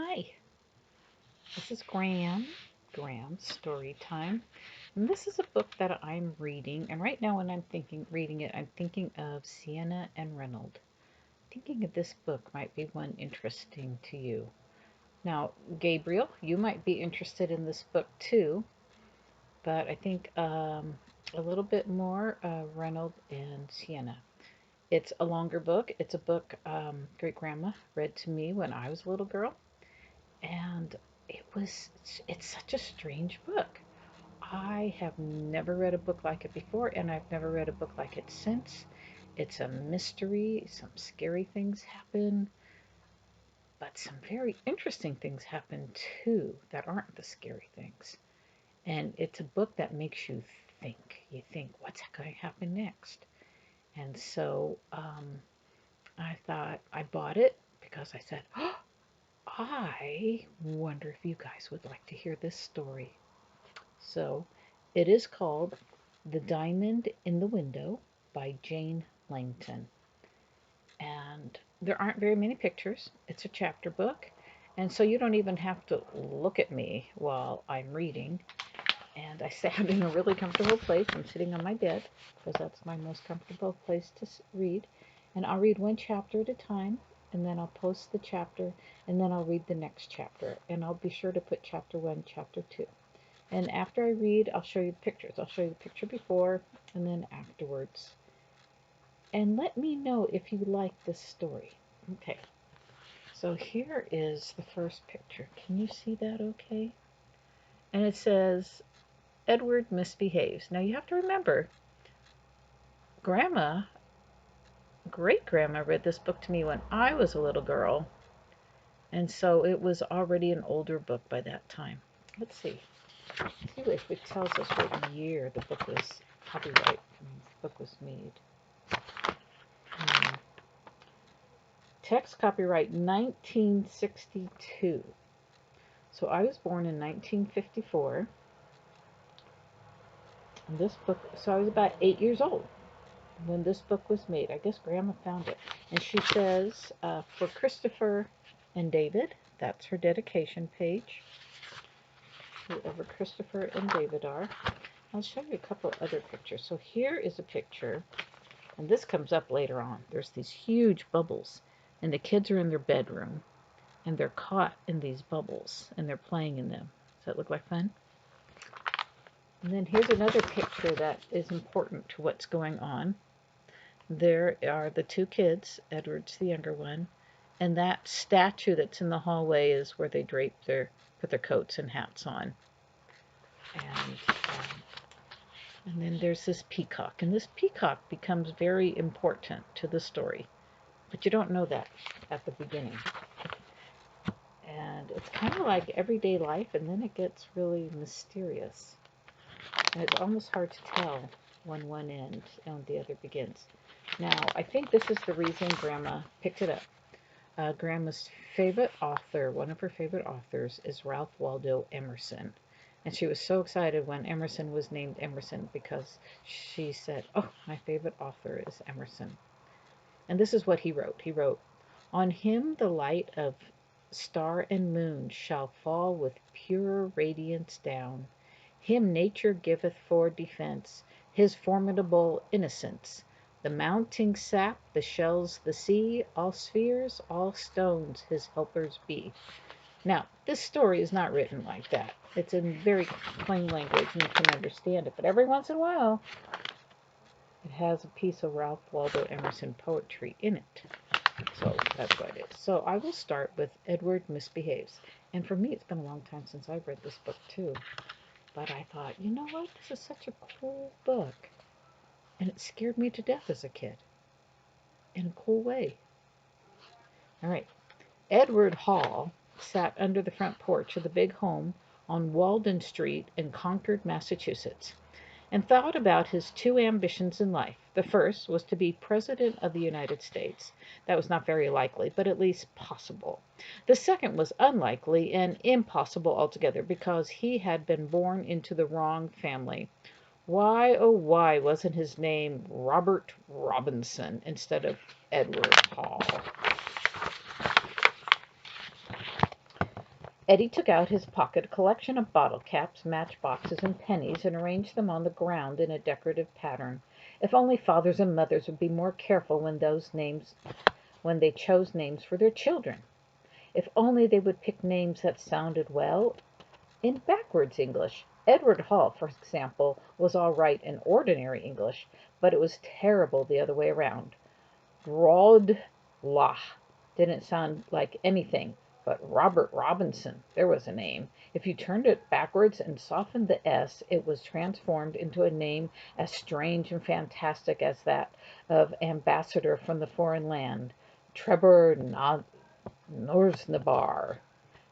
Hi, this is Graham's Storytime. And this is a book that I'm reading. And right now when I'm reading it, I'm thinking of Sienna and Reynold. Thinking of this book might be one interesting to you. Now, Gabriel, you might be interested in this book too, but I think a little bit more Reynold and Sienna. It's a longer book. It's a book great grandma read to me when I was a little girl. And it's such a strange book. I have never read a book like it before, and I've never read a book like it since. It's a mystery. Some scary things happen, but some very interesting things happen too that aren't the scary things. And it's a book that makes you think. You think, what's going to happen next? And so I thought I bought it because I said, oh, I wonder if you guys would like to hear this story. So it is called The Diamond in the Window by Jane Langton. And there aren't very many pictures. It's a chapter book. And so you don't even have to look at me while I'm reading. And I sat in a really comfortable place. I'm sitting on my bed because that's my most comfortable place to read. And I'll read one chapter at a time. And then I'll post the chapter. And then I'll read the next chapter. And I'll be sure to put chapter 1, chapter 2. And after I read, I'll show you pictures. I'll show you the picture before and then afterwards. And let me know if you like this story. Okay, so here is the first picture. Can you see that okay? And it says, Edward misbehaves. Now you have to remember, great-grandma read this book to me when I was a little girl. And so it was already an older book by that time. Let's see. See if it tells us what year the book was copyright. The book was made. Text copyright 1962. So I was born in 1954. And this book, so I was about 8 years old when this book was made. I guess Grandma found it. And she says, for Christopher and David, that's her dedication page. Whoever Christopher and David are. I'll show you a couple other pictures. So here is a picture, and this comes up later on. There's these huge bubbles, and the kids are in their bedroom, and they're caught in these bubbles, and they're playing in them. Does that look like fun? And then here's another picture that is important to what's going on. There are the two kids. Edward's the younger one, and that statue that's in the hallway is where they put their coats and hats on. And then there's this peacock, and this peacock becomes very important to the story, but you don't know that at the beginning. And it's kind of like everyday life, and then it gets really mysterious. And it's almost hard to tell when one ends and the other begins. Now, I think this is the reason Grandma picked it up. Grandma's favorite author, one of her favorite authors, is Ralph Waldo Emerson. And she was so excited when Emerson was named Emerson because she said, oh, my favorite author is Emerson. And this is what he wrote. He wrote, on him the light of star and moon shall fall with pure radiance down. Him nature giveth for defense his formidable innocence. The mounting sap, the shells, the sea, all spheres, all stones his helpers be. Now, this story is not written like that. It's in very plain language and you can understand it. But every once in a while, it has a piece of Ralph Waldo Emerson poetry in it. So that's what it is. So I will start with Edward Misbehaves. And for me, it's been a long time since I've read this book too. But I thought, you know what? This is such a cool book. And it scared me to death as a kid. In a cool way. All right. Edward Hall sat under the front porch of the big home on Walden Street in Concord, Massachusetts, and thought about his two ambitions in life. The first was to be President of the United States. That was not very likely, but at least possible. The second was unlikely and impossible altogether because he had been born into the wrong family. Why, oh why, wasn't his name Robert Robinson instead of Edward Hall? Eddie took out his pocket collection of bottle caps, matchboxes, and pennies and arranged them on the ground in a decorative pattern. If only fathers and mothers would be more careful when they chose names for their children. If only they would pick names that sounded well in backwards English. Edward Hall, for example, was all right in ordinary English, but it was terrible the other way around. Broadlah didn't sound like anything, but Robert Robinson, there was a name. If you turned it backwards and softened the S, it was transformed into a name as strange and fantastic as that of ambassador from the foreign land, Trebor Norsnabar.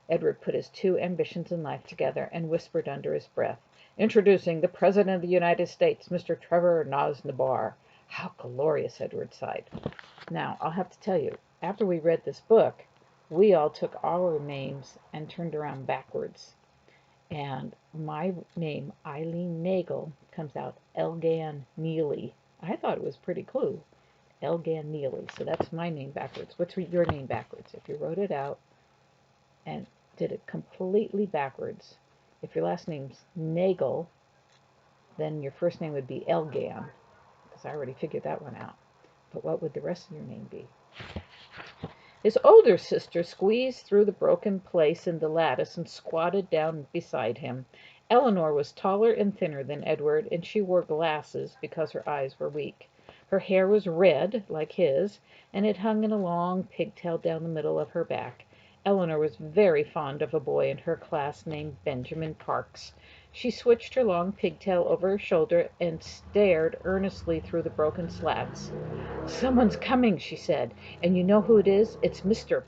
Edward put his two ambitions in life together and whispered under his breath, "Introducing the President of the United States, Mr. Trevor Nosnabar." How glorious, Edward sighed. Now, I'll have to tell you, after we read this book, we all took our names and turned around backwards. And my name, Eileen Nagle, comes out Elgan Neely. I thought it was pretty cool. Elgan Neely. So that's my name backwards. What's your name backwards? If you wrote it out and did it completely backwards, if your last name's Nagel, then your first name would be Elgan, because I already figured that one out. But what would the rest of your name be? His older sister squeezed through the broken place in the lattice and squatted down beside him. Eleanor was taller and thinner than Edward, and she wore glasses because her eyes were weak. Her hair was red, like his, and it hung in a long pigtail down the middle of her back. Eleanor was very fond of a boy in her class named Benjamin Parks. She switched her long pigtail over her shoulder and stared earnestly through the broken slats. "Someone's coming," she said, "and you know who it is? It's Mr.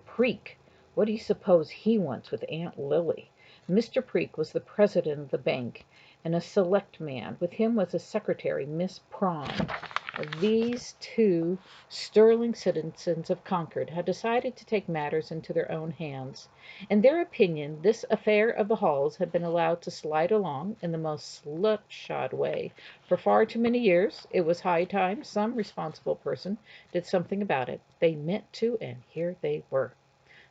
Preek. What do you suppose he wants with Aunt Lily?" Mr. Preek was the president of the bank, and a select man. With him was a secretary, Miss Prawn. These two sterling citizens of Concord had decided to take matters into their own hands. In their opinion, this affair of the Halls had been allowed to slide along in the most slipshod way for far too many years. It was high time some responsible person did something about it. They meant to, and here they were.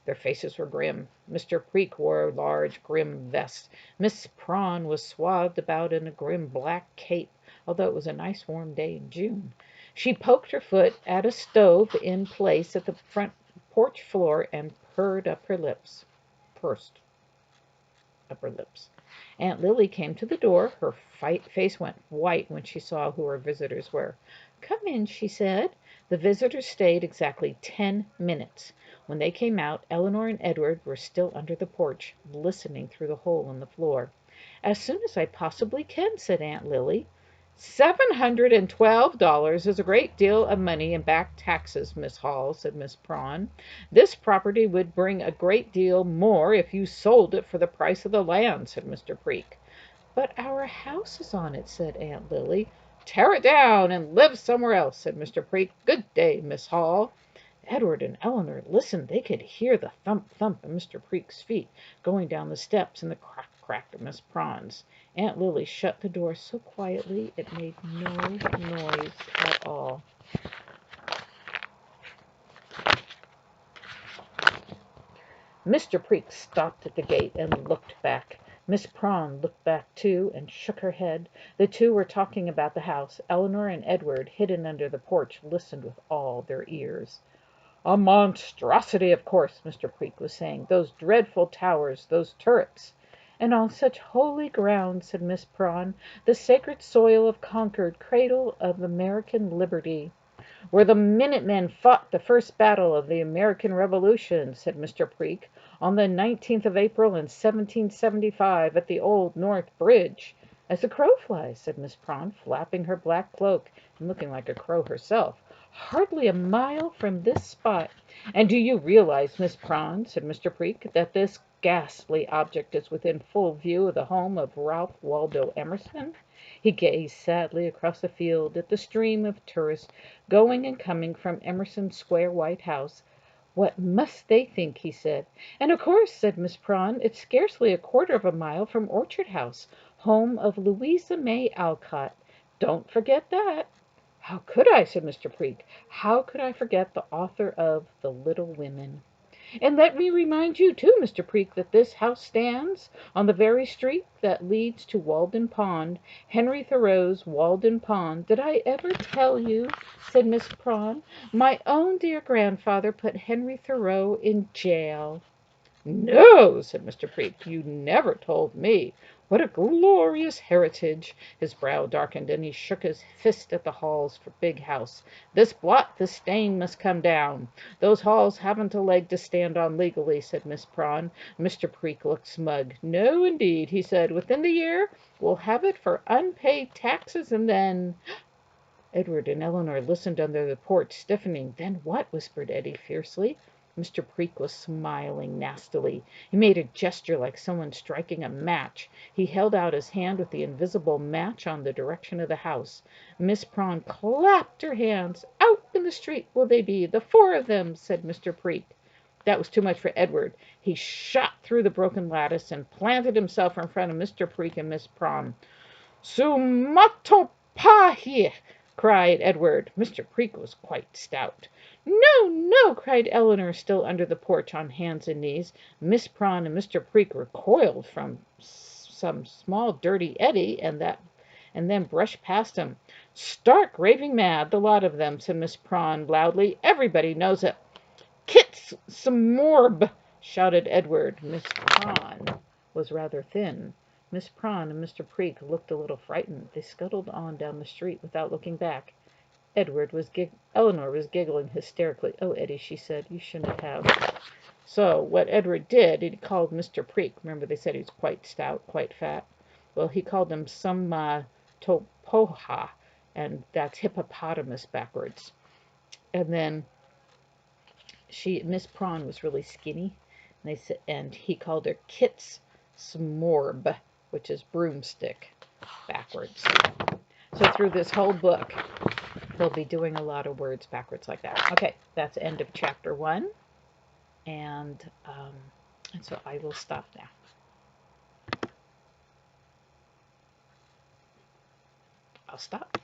Their faces were grim. Mr. Preek wore a large, grim vest. Miss Prawn was swathed about in a grim black cape, although it was a nice warm day in June. She poked her foot at a stove in place at the front porch floor and pursed up her lips. Aunt Lily came to the door. Her face went white when she saw who her visitors were. "Come in," she said. The visitors stayed exactly 10 minutes. When they came out, Eleanor and Edward were still under the porch, listening through the hole in the floor. "As soon as I possibly can," said Aunt Lily. $712 is a great deal of money in back taxes, Miss Hall," said Miss Prawn. "This property would bring a great deal more if you sold it for the price of the land," said Mr. Preek. "But our house is on it," said Aunt Lily. "Tear it down and live somewhere else," said Mr. Preek. "Good day, Miss Hall." Edward and Eleanor listened. They could hear the thump-thump of Mr. Preek's feet going down the steps and the crack-crack of Miss Prawn's. Aunt Lily shut the door so quietly it made no noise at all. Mr. Preek stopped at the gate and looked back. Miss Prawn looked back too and shook her head. The two were talking about the house. Eleanor and Edward, hidden under the porch, listened with all their ears. "A monstrosity, of course," Mr. Preek was saying. "Those dreadful towers, those turrets." "And on such holy ground," said Miss Prawn, "the sacred soil of Concord, cradle of American liberty." "Where the Minutemen fought the first battle of the American Revolution," said Mr. Preek, "on the 19th of April in 1775 at the old North Bridge." "As the crow flies," said Miss Prawn, flapping her black cloak and looking like a crow herself. "Hardly a mile from this spot." "And do you realize, Miss Prawn," said Mr. Preek, "that this ghastly object is within full view of the home of Ralph Waldo Emerson?" He gazed sadly across the field at the stream of tourists going and coming from Emerson's square white house. "What must they think?" he said. "And of course," said Miss Prawn, "it's scarcely a quarter of a mile from Orchard House, home of Louisa May Alcott. Don't forget that." "How could I?" said Mr. Preek. "How could I forget the author of The Little Women?" And let me remind you, too, Mr. Preak, that this house stands on the very street that leads to Walden Pond, Henry Thoreau's Walden Pond. Did I ever tell you, said Miss Prawn, my own dear grandfather put Henry Thoreau in jail? No, said Mr. Preak, you never told me. What a glorious heritage! His brow darkened, and he shook his fist at the halls for big house. This blot, this stain must come down. Those halls haven't a leg to stand on legally, said Miss Prawn. Mr. Preak looked smug. No, indeed, he said. Within the year, we'll have it for unpaid taxes, and then... Edward and Eleanor listened under the porch, stiffening. Then what? Whispered Eddie fiercely. Mr. Preak was smiling nastily. He made a gesture like someone striking a match. He held out his hand with the invisible match on the direction of the house. Miss Prawn clapped her hands. Out in the street will they be, the four of them, said Mr. Preak. That was too much for Edward. He shot through the broken lattice and planted himself in front of Mr. Preak and Miss Prawn. Sumatopahi! cried Edward. Mr. Preak was quite stout. No, no, cried Eleanor, still under the porch on hands and knees. Miss Prawn and Mr. Preak recoiled from some small dirty eddy, and then brushed past him. Stark raving mad, the lot of them, said Miss Prawn loudly. Everybody knows it. Kits Smorb! shouted Edward. Miss Prawn was rather thin. Miss Prawn and Mr. Preak looked a little frightened. They scuttled on down the street without looking back. Eleanor was giggling hysterically. Oh, Eddie, she said, you shouldn't have. So what Edward did, he called Mr. Preak. Remember they said he was quite stout, quite fat. Well, he called him Topoha, and that's hippopotamus backwards. And then Miss Prawn was really skinny, and he called her Kits Smorb, which is broomstick backwards. So through this whole book, they'll be doing a lot of words backwards like that. Okay, that's the end of chapter 1, and so I will stop now. I'll stop.